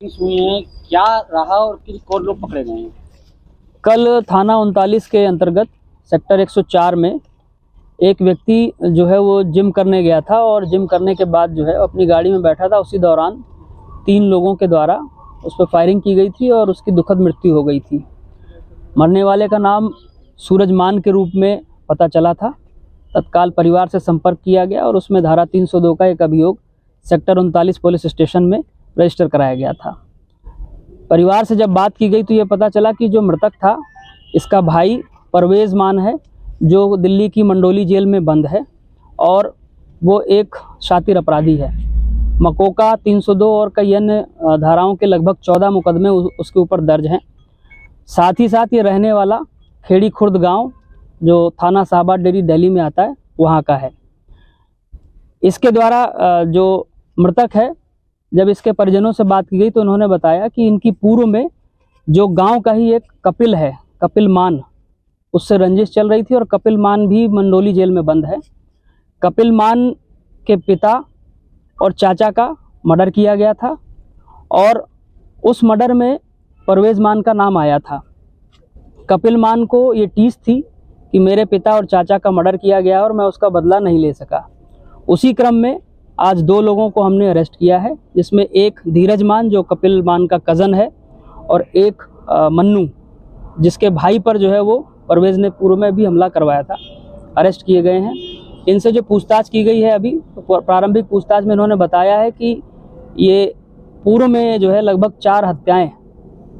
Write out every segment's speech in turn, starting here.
हुई हैं, क्या रहा और किन कौन लोग पकड़े गए हैं? कल थाना 39 के अंतर्गत सेक्टर 104 में एक व्यक्ति जो है वो जिम करने गया था और जिम करने के बाद जो है अपनी गाड़ी में बैठा था। उसी दौरान 3 लोगों के द्वारा उस पर फायरिंग की गई थी और उसकी दुखद मृत्यु हो गई थी। मरने वाले का नाम सूरज मान के रूप में पता चला था। तत्काल परिवार से संपर्क किया गया और उसमें धारा 302 का एक अभियोग सेक्टर 39 पुलिस स्टेशन में रजिस्टर कराया गया था। परिवार से जब बात की गई तो ये पता चला कि जो मृतक था इसका भाई परवेज़ मान है, जो दिल्ली की मंडोली जेल में बंद है और वो एक शातिर अपराधी है। मकोका 302 और कई अन्य धाराओं के लगभग 14 मुकदमे उसके ऊपर दर्ज हैं। साथ ही साथ ये रहने वाला खेड़ी खुर्द गांव जो थाना साहबाद डेरी दिल्ली में आता है वहाँ का है। इसके द्वारा जो मृतक है, जब इसके परिजनों से बात की गई तो उन्होंने बताया कि इनकी पूर्व में जो गांव का ही एक कपिल है, कपिल मान, उससे रंजिश चल रही थी और कपिल मान भी मंडोली जेल में बंद है। कपिल मान के पिता और चाचा का मर्डर किया गया था और उस मर्डर में परवेज़ मान का नाम आया था। कपिल मान को ये टीस थी कि मेरे पिता और चाचा का मर्डर किया गया और मैं उसका बदला नहीं ले सका। उसी क्रम में आज 2 लोगों को हमने अरेस्ट किया है, जिसमें एक धीरज मान जो कपिल मान का कज़न है और एक मन्नू जिसके भाई पर जो है वो परवेज़ ने पूर्व में भी हमला करवाया था। अरेस्ट किए गए हैं। इनसे जो पूछताछ की गई है अभी, तो प्रारंभिक पूछताछ में इन्होंने बताया है कि ये पूर्व में जो है लगभग 4 हत्याएं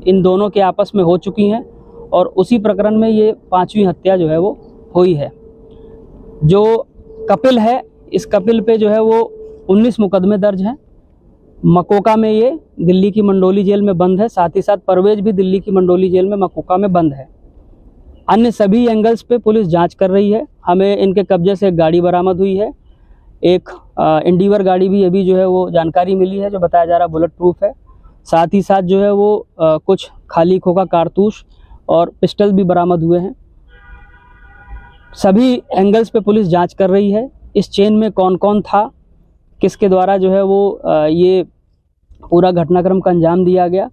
इन दोनों के आपस में हो चुकी हैं और उसी प्रकरण में ये 5वीं हत्या जो है वो हुई है। जो कपिल है, इस कपिल पे जो है वो 19 मुकदमे दर्ज हैं। मकोका में ये दिल्ली की मंडोली जेल में बंद है, साथ ही साथ परवेज़ भी दिल्ली की मंडोली जेल में मकोका में बंद है। अन्य सभी एंगल्स पे पुलिस जांच कर रही है। हमें इनके कब्जे से एक गाड़ी बरामद हुई है, एक इंडिवर गाड़ी भी अभी जो है वो जानकारी मिली है, जो बताया जा रहा बुलेट प्रूफ है। साथ ही साथ जो है वो कुछ खाली खोखा कारतूस और पिस्टल भी बरामद हुए हैं। सभी एंगल्स पे पुलिस जांच कर रही है। इस चेन में कौन कौन था, किसके द्वारा जो है वो ये पूरा घटनाक्रम का अंजाम दिया गया,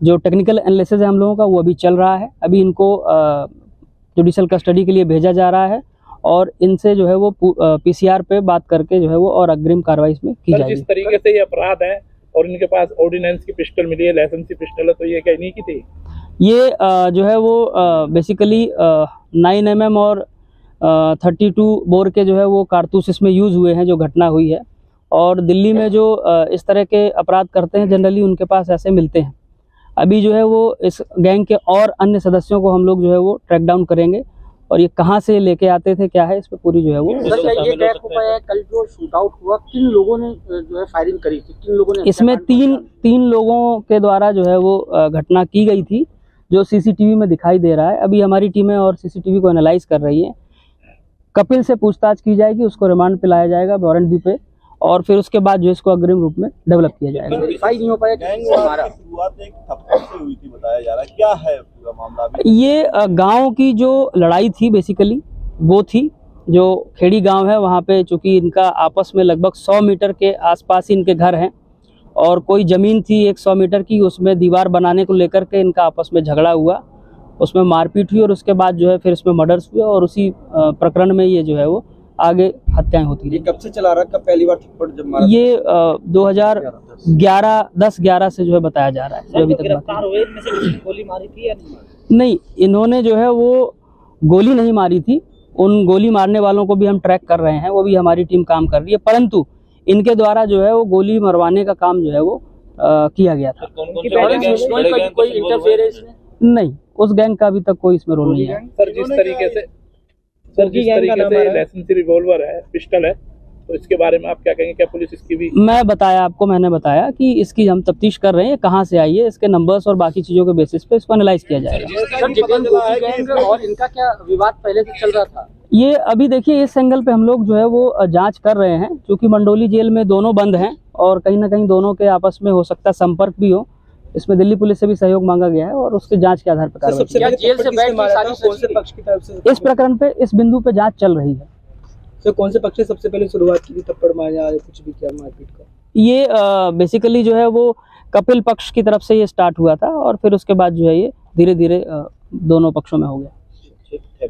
जो टेक्निकल एनालिसिस है हम लोगों का वो अभी चल रहा है। अभी इनको जुडिशियल कस्टडी के लिए भेजा जा रहा है और इनसे जो है वो पीसीआर पे बात करके जो है वो और अग्रिम कार्रवाई इसमें की जाएगी। जिस तरीके से ये अपराध है और इनके पास ऑर्डिनेंस की पिस्टल मिली है, लाइसेंसी पिस्टल है, तो ये क्या इन्हीं की थी? ये जो है वो बेसिकली 9mm और 32 बोर के जो है वो कारतूस इसमें यूज़ हुए हैं जो घटना हुई है। और दिल्ली में जो इस तरह के अपराध करते हैं जनरली उनके पास ऐसे मिलते हैं। अभी जो है वो इस गैंग के और अन्य सदस्यों को हम लोग जो है वो ट्रैक डाउन करेंगे और ये कहाँ से लेके आते थे, क्या है, इस पर पूरी जो है वो ये ट्रैक हो पाया है। कल जो शूट आउट हुआ, किन लोगों ने जो है फायरिंग करी थी, किन लोगों ने? इसमें तीन लोगों के द्वारा जो है वो घटना की गई थी, जो सीसीटीवी में दिखाई दे रहा है। अभी हमारी टीमें और सीसीटीवी को एनालाइज कर रही है। कपिल से पूछताछ की जाएगी, उसको रिमांड पे लाया जाएगा वारंट भी पे, और फिर उसके बाद जो इसको अग्रिम रूप में डेवलप किया जाएगा। नहीं हो पाया शुरुआत एक थप्पड़ से हुई थी बताया जा रहा है, क्या है पूरा मामला अभी? ये गांव की जो लड़ाई थी बेसिकली वो थी, जो खेड़ी गांव है वहाँ पे, चूँकि इनका आपस में लगभग 100 मीटर के आसपास ही इनके घर हैं और कोई ज़मीन थी 100 मीटर की, उसमें दीवार बनाने को लेकर के इनका आपस में झगड़ा हुआ, उसमें मारपीट हुई और उसके बाद जो है फिर इसमें मर्डर्स हुए और उसी प्रकरण में ये जो है वो आगे हत्याएं होती ये कब से चला रहा है? कब पहली बार थप्पड़ जब मारा? ये 2011 से जो है बताया जा रहा है। जो अभी तक गिरफ्तार हुए इनमें से किसी ने गोली मारी थी या नहीं? नहीं, इन्होंने जो है वो गोली नहीं मारी थी। उन गोली मारने वालों को भी हम ट्रैक कर रहे हैं, वो भी हमारी टीम काम कर रही है, परंतु इनके द्वारा जो है वो गोली मरवाने का काम जो है वो किया गया था। कोई इंटरफेरेंस नहीं, उस गैंग का अभी तक कोई इसमें रोल नहीं है। सर जिस तरीके से लाइसेंसी रिवॉल्वर है, पिस्टल है, तो इसके बारे में आप क्या कहेंगे? क्या पुलिस इसकी भी? मैंने बताया कि इसकी हम तफ्तीश कर रहे हैं, कहाँ से आई है, इसके नंबर्स और बाकी चीजों के बेसिस पे इसको एनालाइज किया जाएगा। और इनका क्या विवाद पहले से चल रहा था? ये अभी देखिए इस एंगल पे हम लोग जो है वो जांच कर रहे हैं, क्योंकि मंडोली जेल में दोनों बंद हैं और कहीं ना कहीं दोनों के आपस में हो सकता है संपर्क भी हो। इसमें दिल्ली पुलिस से भी सहयोग मांगा गया है और उसके जांच के आधार पर कार्रवाई। जेल से बैठ के सारी कौन से पक्ष की तरफ से इस प्रकरण पे इस बिंदु पे जांच चल रही है। सर कौन से पक्ष से सबसे पहले शुरुआत की थी थप्पड़ मारने या कुछ भी किया मारपीट का? ये बेसिकली जो है वो कपिल पक्ष की तरफ से ये स्टार्ट हुआ था और फिर उसके बाद जो है ये धीरे धीरे दोनों पक्षों में हो गया।